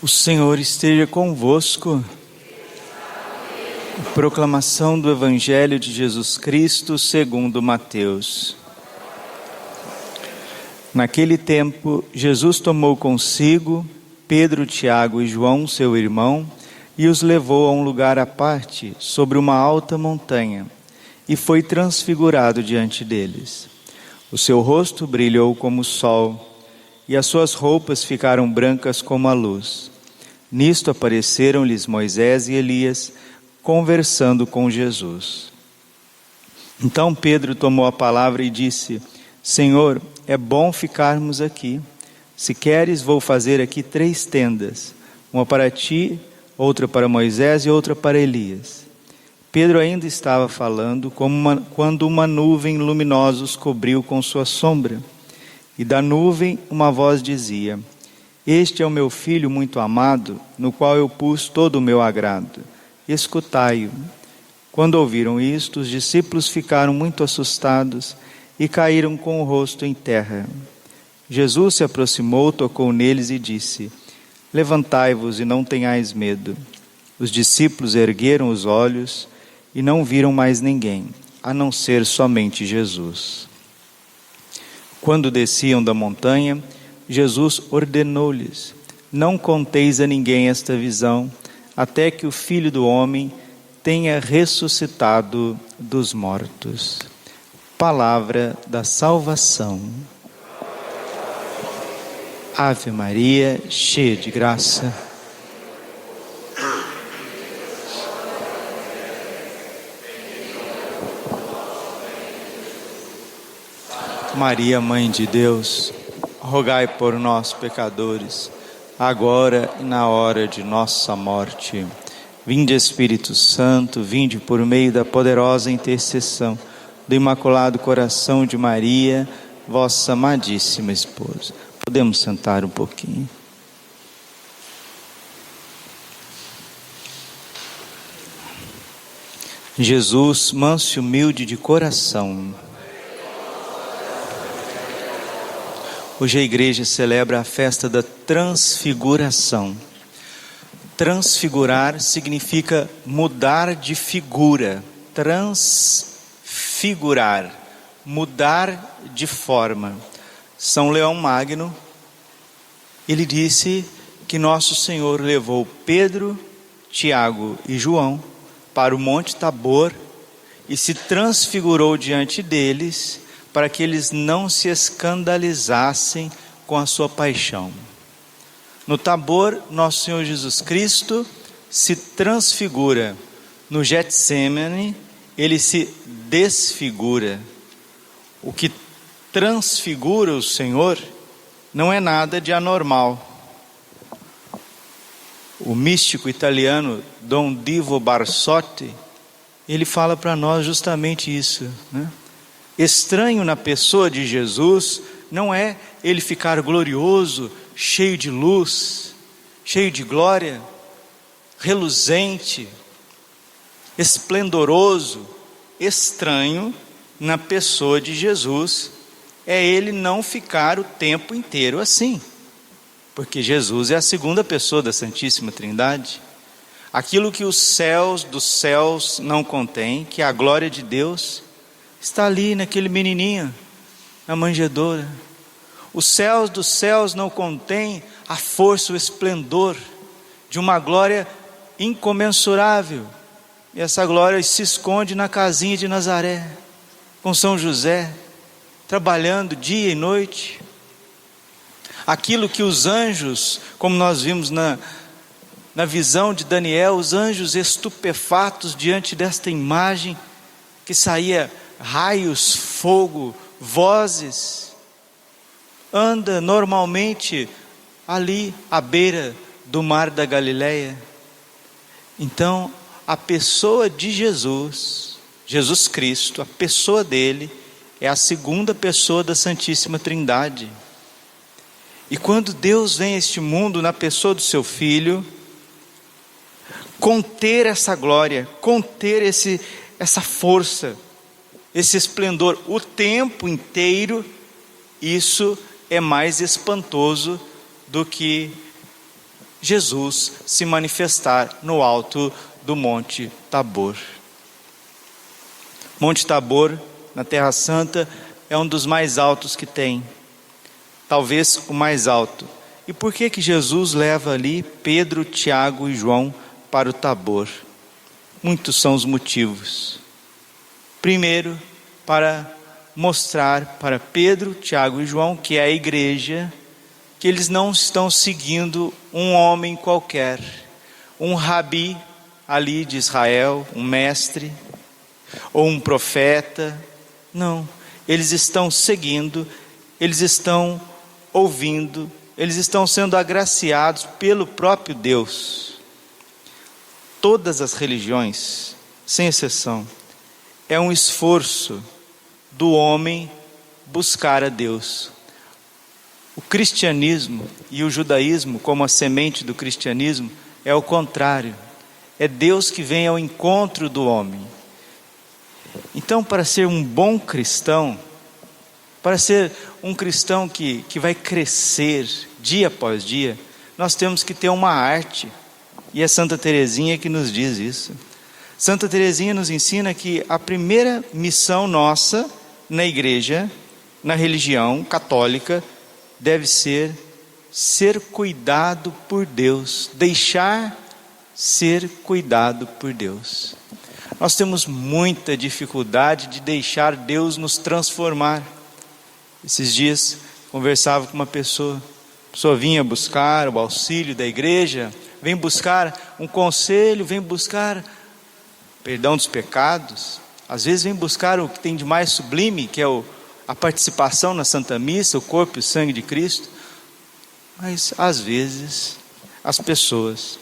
O Senhor esteja convosco. Proclamação do Evangelho de Jesus Cristo segundo Mateus. Naquele tempo, Jesus tomou consigo Pedro, Tiago e João, seu irmão, e os levou a um lugar à parte, sobre uma alta montanha, e foi transfigurado diante deles. O seu rosto brilhou como o sol, e as suas roupas ficaram brancas como a luz. Nisto apareceram-lhes Moisés e Elias, conversando com Jesus. Então Pedro tomou a palavra e disse: Senhor, é bom ficarmos aqui. Se queres, vou fazer aqui 3 tendas, uma para ti, outra para Moisés e outra para Elias. Pedro ainda estava falando quando uma nuvem luminosa os cobriu com sua sombra. E da nuvem uma voz dizia: Este é o meu filho muito amado, no qual eu pus todo o meu agrado. Escutai-o. Quando ouviram isto, os discípulos ficaram muito assustados e caíram com o rosto em terra. Jesus se aproximou, tocou neles e disse: Levantai-vos e não tenhais medo. Os discípulos ergueram os olhos e não viram mais ninguém, a não ser somente Jesus. Quando desciam da montanha, Jesus ordenou-lhes: Não conteis a ninguém esta visão, até que o Filho do Homem tenha ressuscitado dos mortos. Palavra da salvação. Ave Maria, cheia de graça. Maria, Mãe de Deus, rogai por nós, pecadores, agora e na hora de nossa morte. Vinde, Espírito Santo, vinde por meio da poderosa intercessão do Imaculado Coração de Maria, vossa amadíssima esposa. Podemos sentar um pouquinho. Jesus, manso e humilde de coração. Hoje a igreja celebra a festa da transfiguração. Transfigurar significa mudar de figura. Transfigurar, mudar de forma. São Leão Magno, ele disse que Nosso Senhor levou Pedro, Tiago e João para o Monte Tabor e se transfigurou diante deles, para que eles não se escandalizassem com a sua paixão. No Tabor, Nosso Senhor Jesus Cristo se transfigura. No Getsêmani, ele se desfigura. O que transfigura o Senhor não é nada de anormal. O místico italiano Dom Divo Barsotti, ele fala para nós justamente isso, né? Estranho na pessoa de Jesus não é ele ficar glorioso, cheio de luz, cheio de glória, reluzente, esplendoroso. Estranho na pessoa de Jesus é ele não ficar o tempo inteiro assim, porque Jesus é a segunda pessoa da Santíssima Trindade. Aquilo que os céus dos céus não contêm, que é a glória de Deus, está ali naquele menininho, na manjedoura. Os céus dos céus não contêm a força, o esplendor de uma glória incomensurável. E essa glória se esconde na casinha de Nazaré, com São José, trabalhando dia e noite. Aquilo que os anjos, como nós vimos na visão de Daniel, os anjos estupefatos diante desta imagem, que saía raios, fogo, vozes, anda normalmente ali à beira do mar da Galileia. Então, a pessoa de Jesus, Jesus Cristo, a pessoa dele, é a segunda pessoa da Santíssima Trindade. E quando Deus vem a este mundo na pessoa do seu Filho, conter essa glória, conter essa força, esse esplendor o tempo inteiro, isso é mais espantoso do que Jesus se manifestar no alto do Monte Tabor. Monte Tabor, na Terra Santa, é um dos mais altos que tem, talvez o mais alto. E por que Jesus leva ali Pedro, Tiago e João para o Tabor? Muitos são os motivos. Primeiro, para mostrar para Pedro, Tiago e João, que é a igreja, que eles não estão seguindo um homem qualquer, um rabi ali de Israel, um mestre, ou um profeta. Não, eles estão seguindo, eles estão ouvindo, eles estão sendo agraciados pelo próprio Deus. Todas as religiões, sem exceção, é um esforço do homem buscar a Deus. O cristianismo e o judaísmo, como a semente do cristianismo, é o contrário. É Deus que vem ao encontro do homem. Então, para ser um bom cristão, para ser um cristão que vai crescer dia após dia, nós temos que ter uma arte. E é Santa Teresinha que nos diz isso. Santa Teresinha nos ensina que a primeira missão nossa na igreja, na religião católica, deve ser cuidado por Deus, deixar ser cuidado por Deus. Nós temos muita dificuldade de deixar Deus nos transformar. Esses dias conversava com uma pessoa, a pessoa vinha buscar o auxílio da igreja, vem buscar um conselho, vem buscar perdão dos pecados, às vezes vem buscar o que tem de mais sublime, que é a participação na Santa Missa, o corpo e o sangue de Cristo. Mas às vezes as pessoas,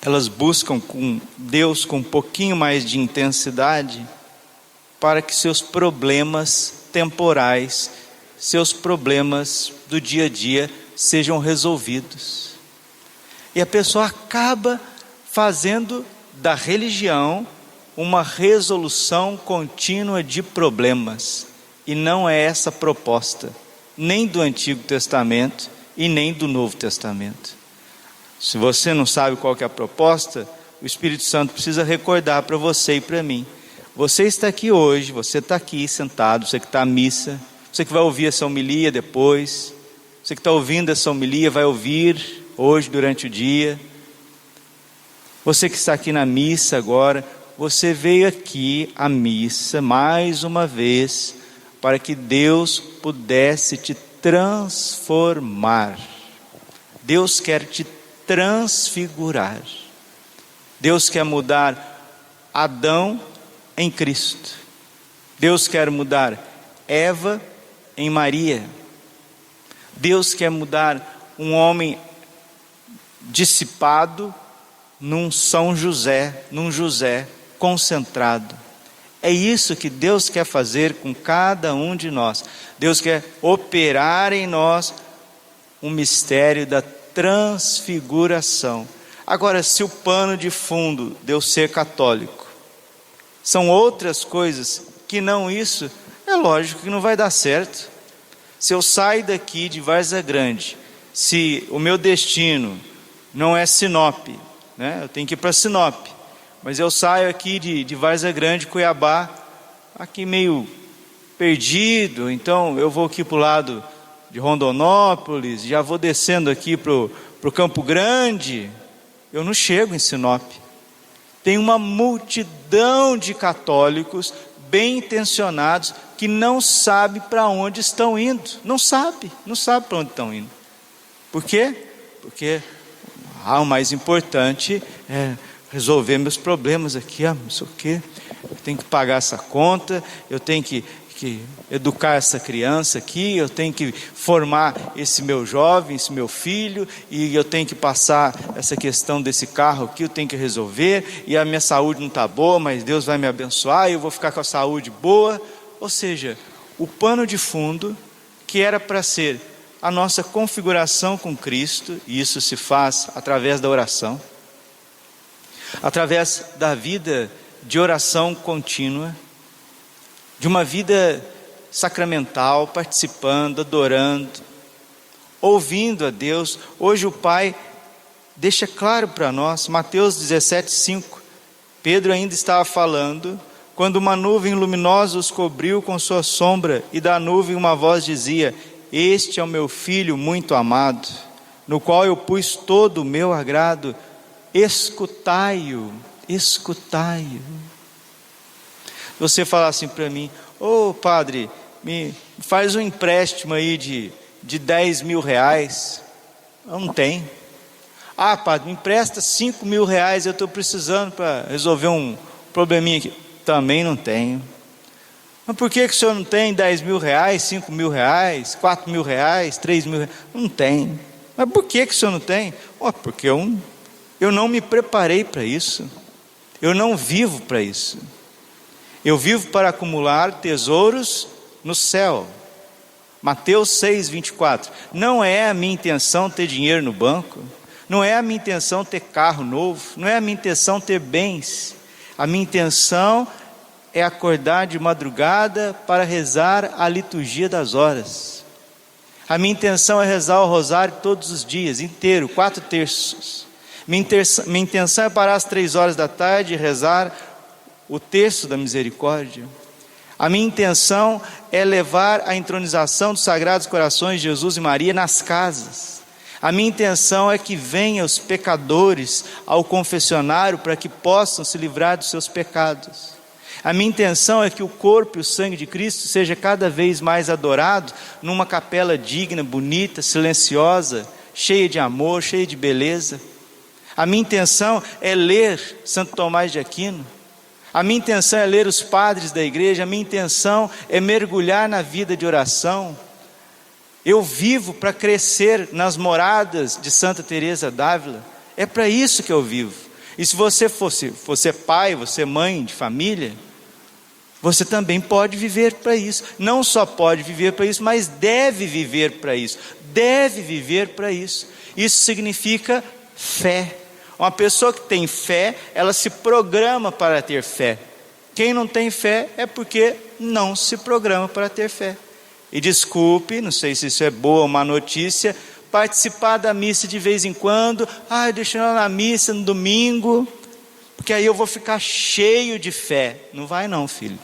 elas buscam com Deus com um pouquinho mais de intensidade, para que seus problemas temporais, seus problemas do dia a dia sejam resolvidos. E a pessoa acaba fazendo da religião uma resolução contínua de problemas. E não é essa a proposta, nem do Antigo Testamento e nem do Novo Testamento. Se você não sabe qual que é a proposta, o Espírito Santo precisa recordar para você e para mim. Você está aqui hoje, você está aqui sentado, você que está à missa, você que vai ouvir essa homilia depois, você que está ouvindo essa homilia vai ouvir hoje durante o dia. Você que está aqui na missa agora, você veio aqui à missa mais uma vez para que Deus pudesse te transformar. Deus quer te transfigurar. Deus quer mudar Adão em Cristo. Deus quer mudar Eva em Maria. Deus quer mudar um homem dissipado num São José, num José concentrado. É isso que Deus quer fazer com cada um de nós. Deus quer operar em nós um mistério da transfiguração. Agora, se o pano de fundo de eu ser católico são outras coisas que não isso, é lógico que não vai dar certo. Se eu saio daqui de Várzea Grande, se o meu destino não é Sinop, né? Eu tenho que ir para Sinop, mas eu saio aqui de Várzea Grande, Cuiabá, aqui meio perdido, então eu vou aqui para o lado de Rondonópolis, já vou descendo aqui para o Campo Grande, eu não chego em Sinop. Tem uma multidão de católicos bem intencionados que não sabe para onde estão indo, não sabe para onde estão indo. Por quê? Porque o mais importante é resolver meus problemas aqui, não sei o quê. Eu tenho que pagar essa conta, eu tenho que educar essa criança aqui, eu tenho que formar esse meu jovem, esse meu filho, e eu tenho que passar essa questão desse carro aqui, eu tenho que resolver, e a minha saúde não está boa, mas Deus vai me abençoar, e eu vou ficar com a saúde boa. Ou seja, o pano de fundo, que era para ser a nossa configuração com Cristo, e isso se faz através da oração, através da vida de oração contínua, de uma vida sacramental, participando, adorando, ouvindo a Deus. Hoje o Pai deixa claro para nós. Mateus 17:5. Pedro ainda estava falando, quando uma nuvem luminosa os cobriu com sua sombra, e da nuvem uma voz dizia: este é o meu filho muito amado, no qual eu pus todo o meu agrado, escutai-o, escutai-o. Você falar assim para mim: ô padre, me faz um empréstimo aí de 10 mil reais. Eu não tenho. Ah, padre, me empresta 5 mil reais, eu estou precisando para resolver um probleminha aqui. Também não tenho. Mas por que o senhor não tem 10 mil reais, 5 mil reais, 4 mil reais, 3 mil reais? Não tem. Mas por que o senhor não tem? Porque eu não me preparei para isso. Eu não vivo para isso. Eu vivo para acumular tesouros no céu. Mateus 6:24. Não é a minha intenção ter dinheiro no banco. Não é a minha intenção ter carro novo. Não é a minha intenção ter bens. A minha intenção é acordar de madrugada para rezar a liturgia das horas. A minha intenção é rezar o rosário todos os dias, inteiro, 4 terços. Minha intenção é parar às 3 horas da tarde e rezar o terço da misericórdia. A minha intenção é levar a entronização dos Sagrados Corações de Jesus e Maria nas casas. A minha intenção é que venham os pecadores ao confessionário para que possam se livrar dos seus pecados. A minha intenção é que o corpo e o sangue de Cristo seja cada vez mais adorado numa capela digna, bonita, silenciosa, cheia de amor, cheia de beleza. A minha intenção é ler Santo Tomás de Aquino. A minha intenção é ler os padres da igreja. A minha intenção é mergulhar na vida de oração. Eu vivo para crescer nas moradas de Santa Teresa d'Ávila. É para isso que eu vivo. E se você é pai, você é mãe de família, você também pode viver para isso. Não só pode viver para isso, mas deve viver para isso. Deve viver para isso. Isso significa fé. Uma pessoa que tem fé, ela se programa para ter fé. Quem não tem fé é porque não se programa para ter fé. E desculpe, não sei se isso é boa ou má notícia, participar da missa de vez em quando. Deixa eu ir na missa no domingo, porque aí eu vou ficar cheio de fé. Não vai não, filho.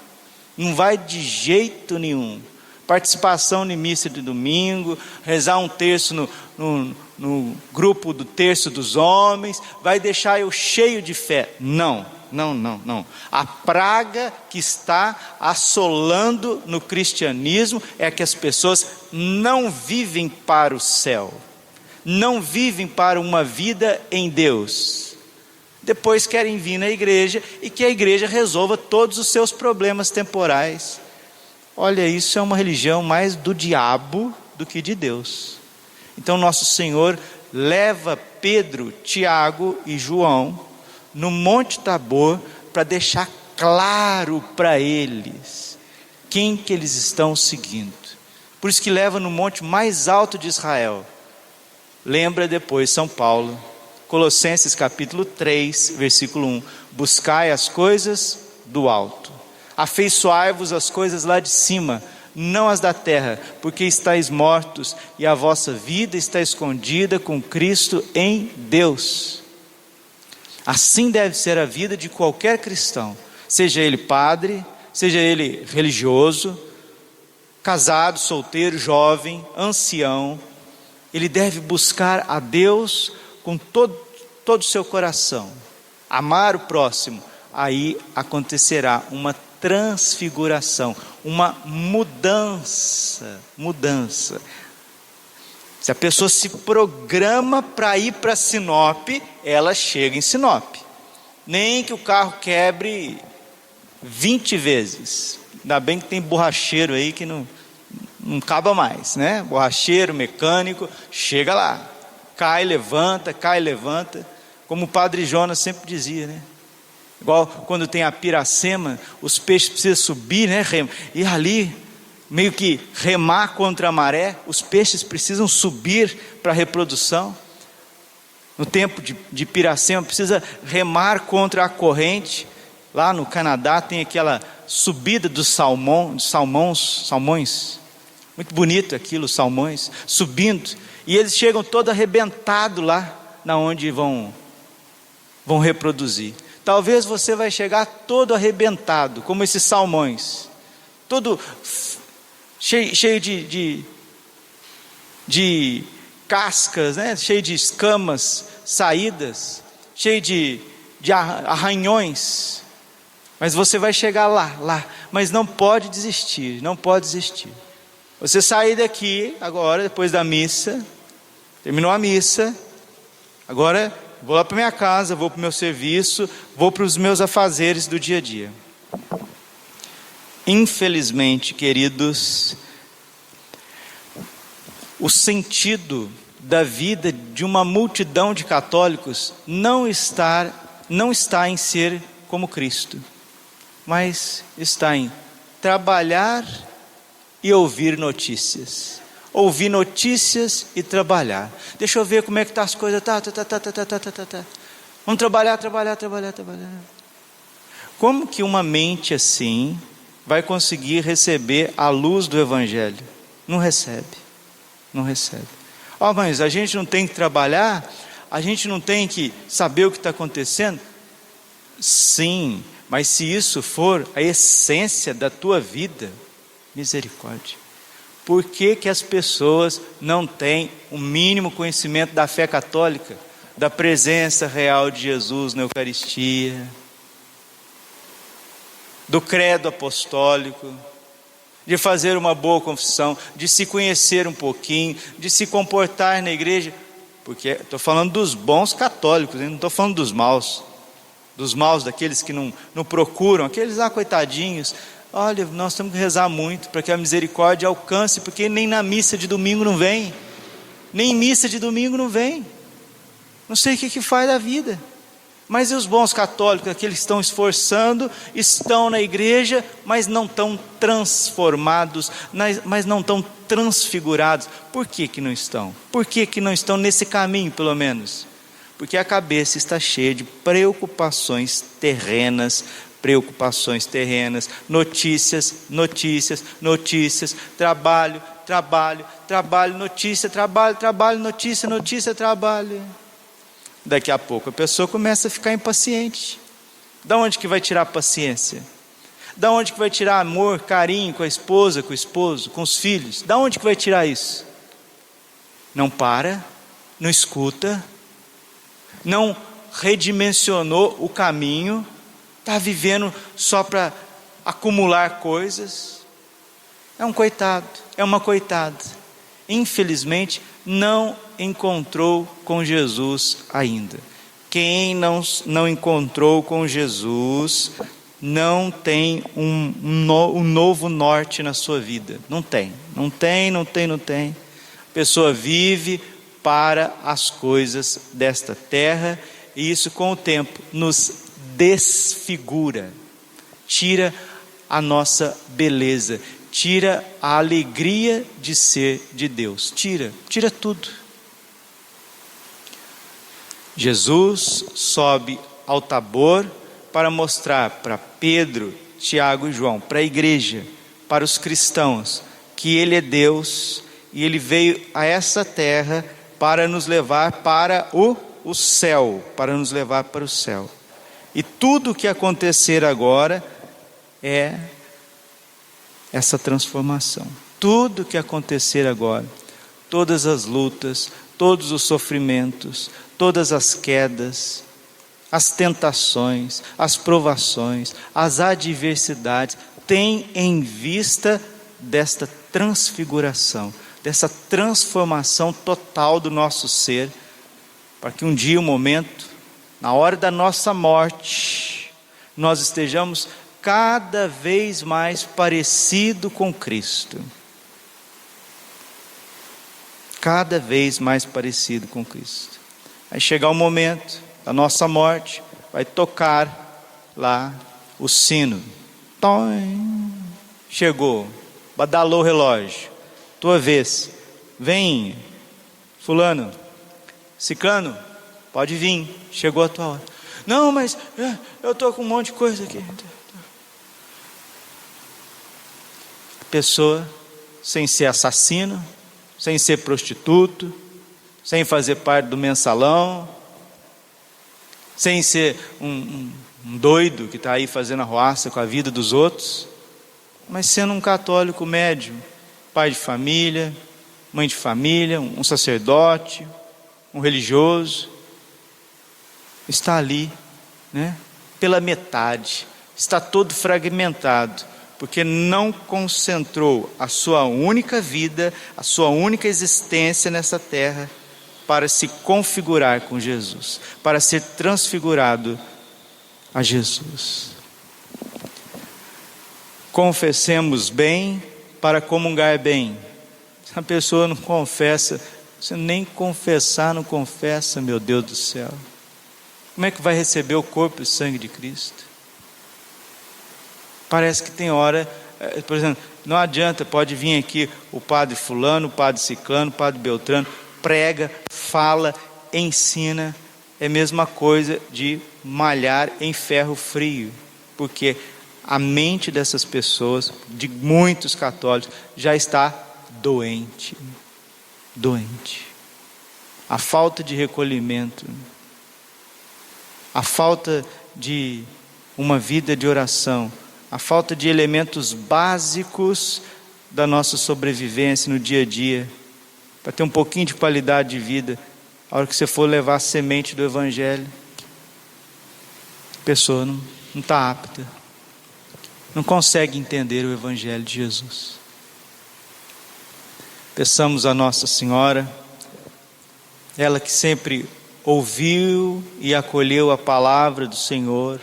Não vai de jeito nenhum. Participação em missa de domingo, rezar um terço no grupo do terço dos homens, vai deixar eu cheio de fé. Não. A praga que está assolando no cristianismo é que as pessoas não vivem para o céu, não vivem para uma vida em Deus. Depois querem vir na igreja e que a igreja resolva todos os seus problemas temporais. Olha, isso é uma religião mais do diabo do que de Deus. Então nosso Senhor leva Pedro, Tiago e João no Monte Tabor para deixar claro para eles quem que eles estão seguindo. Por isso que leva no monte mais alto de Israel. Lembra depois São Paulo, Colossenses capítulo 3, versículo 1. Buscai as coisas do alto. Afeiçoai-vos as coisas lá de cima, não as da terra, porque estáis mortos e a vossa vida está escondida com Cristo em Deus. Assim deve ser a vida de qualquer cristão, seja ele padre, seja ele religioso, casado, solteiro, jovem, ancião. Ele deve buscar a Deus com todo o seu coração, amar o próximo. Aí acontecerá uma transfiguração, uma mudança. Se a pessoa se programa para ir para Sinop, ela chega em Sinop. Nem que o carro quebre 20 vezes. Ainda bem que tem borracheiro aí que não acaba mais, né? Borracheiro, mecânico, chega lá. Cai, levanta. Como o Padre Jonas sempre dizia, né? Igual quando tem a piracema, os peixes precisam subir, né? E ali, meio que remar contra a maré, os peixes precisam subir para a reprodução. No tempo de piracema, precisa remar contra a corrente. Lá no Canadá tem aquela subida dos salmões. Muito bonito aquilo, os salmões, subindo. E eles chegam todo arrebentados lá. na onde vão reproduzir. Talvez você vai chegar todo arrebentado, como esses salmões, todo cheio de cascas, né? Cheio de escamas saídas, cheio de arranhões. Mas você vai chegar lá, mas não pode desistir, não pode desistir. Você sair daqui agora, depois da missa, terminou a missa, agora vou lá para minha casa, vou para o meu serviço, vou para os meus afazeres do dia a dia. Infelizmente, queridos, o sentido da vida de uma multidão de católicos não está em ser como Cristo, mas está em trabalhar e ouvir notícias. Ouvir notícias e trabalhar. Deixa eu ver como é que tá as coisas. Tá. Vamos trabalhar. Como que uma mente assim vai conseguir receber a luz do Evangelho? Não recebe. Mas a gente não tem que trabalhar? A gente não tem que saber o que está acontecendo? Sim, mas se isso for a essência da tua vida, misericórdia. Por que que as pessoas não têm o mínimo conhecimento da fé católica, da presença real de Jesus na Eucaristia, do credo apostólico, de fazer uma boa confissão, de se conhecer um pouquinho, de se comportar na igreja? Porque estou falando dos bons católicos, não estou falando dos maus, daqueles que não procuram, aqueles lá coitadinhos. Olha, nós temos que rezar muito para que a misericórdia alcance, porque nem na missa de domingo não vem, não sei o que faz da vida. Mas e os bons católicos, aqueles que estão esforçando, estão na igreja, mas não estão transformados, mas não estão transfigurados? Por que que não estão? Por que que não estão nesse caminho, pelo menos? Porque a cabeça está cheia de preocupações terrenas, notícias, trabalho, notícia, trabalho. Daqui a pouco a pessoa começa a ficar impaciente. Da onde que vai tirar paciência? Da onde que vai tirar amor, carinho com a esposa, com o esposo, com os filhos? Da onde que vai tirar isso? Não para, não escuta, não redimensionou o caminho, está vivendo só para acumular coisas. É um coitado, é uma coitada. Infelizmente, não encontrou com Jesus ainda. Quem não encontrou com Jesus, não tem um novo norte na sua vida. Não tem. A pessoa vive para as coisas desta terra, e isso com o tempo nos desfigura, tira a nossa beleza, tira a alegria de ser de Deus, tira tudo. Jesus sobe ao Tabor para mostrar para Pedro, Tiago e João, para a igreja, para os cristãos, que Ele é Deus e Ele veio a essa terra para nos levar para o céu, E tudo o que acontecer agora é essa transformação. Tudo o que acontecer agora, todas as lutas, todos os sofrimentos, todas as quedas, as tentações, as provações, as adversidades, tem em vista desta transfiguração, dessa transformação total do nosso ser, para que um dia, um momento, na hora da nossa morte, nós estejamos cada vez mais parecido com Cristo. Cada vez mais parecido com Cristo. Vai chegar o momento da nossa morte, vai tocar lá o sino. Tom, chegou, badalou o relógio, tua vez, vem, fulano, ciclano, pode vir, chegou a tua hora. Não, mas eu estou com um monte de coisa aqui. A pessoa, sem ser assassino, sem ser prostituto, sem fazer parte do mensalão, sem ser um doido que está aí fazendo arruaça com a vida dos outros, mas sendo um católico médio, pai de família, mãe de família, um sacerdote, um religioso, está ali, né, pela metade, está todo fragmentado, porque não concentrou a sua única vida, a sua única existência nessa terra, para se configurar com Jesus, para ser transfigurado a Jesus. Confessemos bem para comungar bem. Se a pessoa não confessa, se nem confessar não confessa, meu Deus do céu, como é que vai receber o corpo e o sangue de Cristo? Parece que tem hora, por exemplo, não adianta, pode vir aqui o padre fulano, o padre ciclano, o padre beltrano, prega, fala, ensina, é a mesma coisa de malhar em ferro frio, porque a mente dessas pessoas, de muitos católicos, já está doente. A falta de recolhimento, a falta de uma vida de oração, a falta de elementos básicos da nossa sobrevivência no dia a dia, para ter um pouquinho de qualidade de vida, a hora que você for levar a semente do Evangelho, a pessoa não está apta, não consegue entender o Evangelho de Jesus. Peçamos a Nossa Senhora, ela que sempre ouviu e acolheu a palavra do Senhor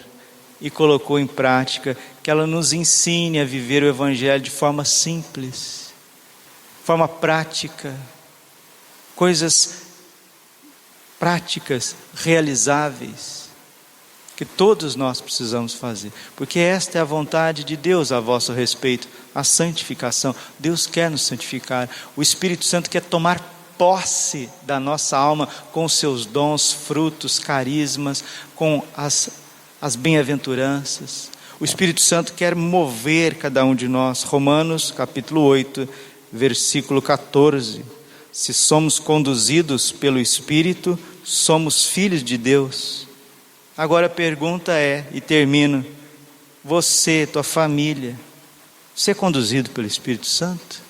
e colocou em prática, que ela nos ensine a viver o Evangelho de forma simples, forma prática, coisas práticas, realizáveis, que todos nós precisamos fazer, porque esta é a vontade de Deus a vosso respeito, a santificação. Deus quer nos santificar, o Espírito Santo quer tomar posse da nossa alma com os seus dons, frutos, carismas, com as bem-aventuranças. O Espírito Santo quer mover cada um de nós. Romanos capítulo 8, versículo 14. Se somos conduzidos pelo Espírito, somos filhos de Deus. Agora a pergunta é, e termino, você, tua família, você é conduzido pelo Espírito Santo?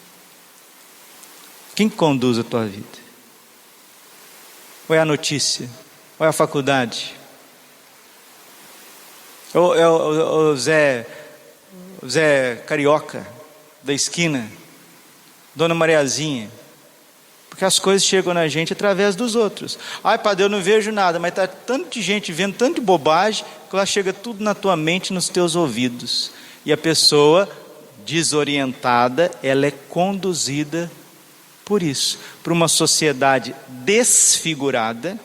Quem conduz a tua vida? Ou é a notícia? Ou é a faculdade? Ou é o Zé Carioca da esquina? Dona Mariazinha? Porque as coisas chegam na gente através dos outros. Ai, padre, eu não vejo nada, mas está tanto de gente vendo tanto de bobagem, que lá chega tudo na tua mente, nos teus ouvidos. E a pessoa desorientada, ela é conduzida por isso, por uma sociedade desfigurada,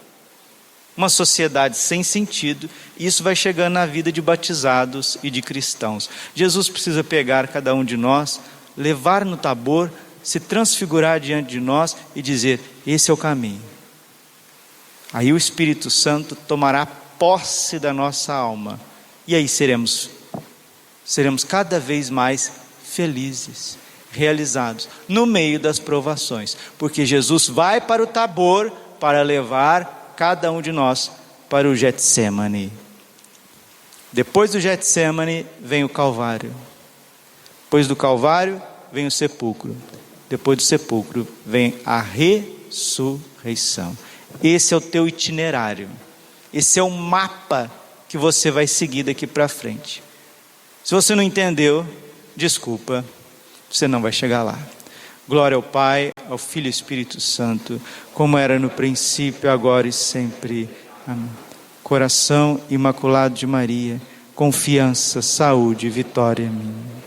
uma sociedade sem sentido, e isso vai chegando na vida de batizados e de cristãos. Jesus precisa pegar cada um de nós, levar no Tabor, se transfigurar diante de nós e dizer, esse é o caminho. Aí o Espírito Santo tomará posse da nossa alma, e aí seremos cada vez mais felizes, realizados, no meio das provações, porque Jesus vai para o Tabor para levar cada um de nós para o Getsemane. Depois do Getsemane vem o Calvário, depois do Calvário vem o sepulcro, depois do sepulcro vem a ressurreição. Esse é o teu itinerário, esse é o mapa que você vai seguir daqui para frente. Se você não entendeu, desculpa, você não vai chegar lá. Glória ao Pai, ao Filho e ao Espírito Santo, como era no princípio, agora e sempre. Amém. Coração imaculado de Maria, confiança, saúde e vitória minha.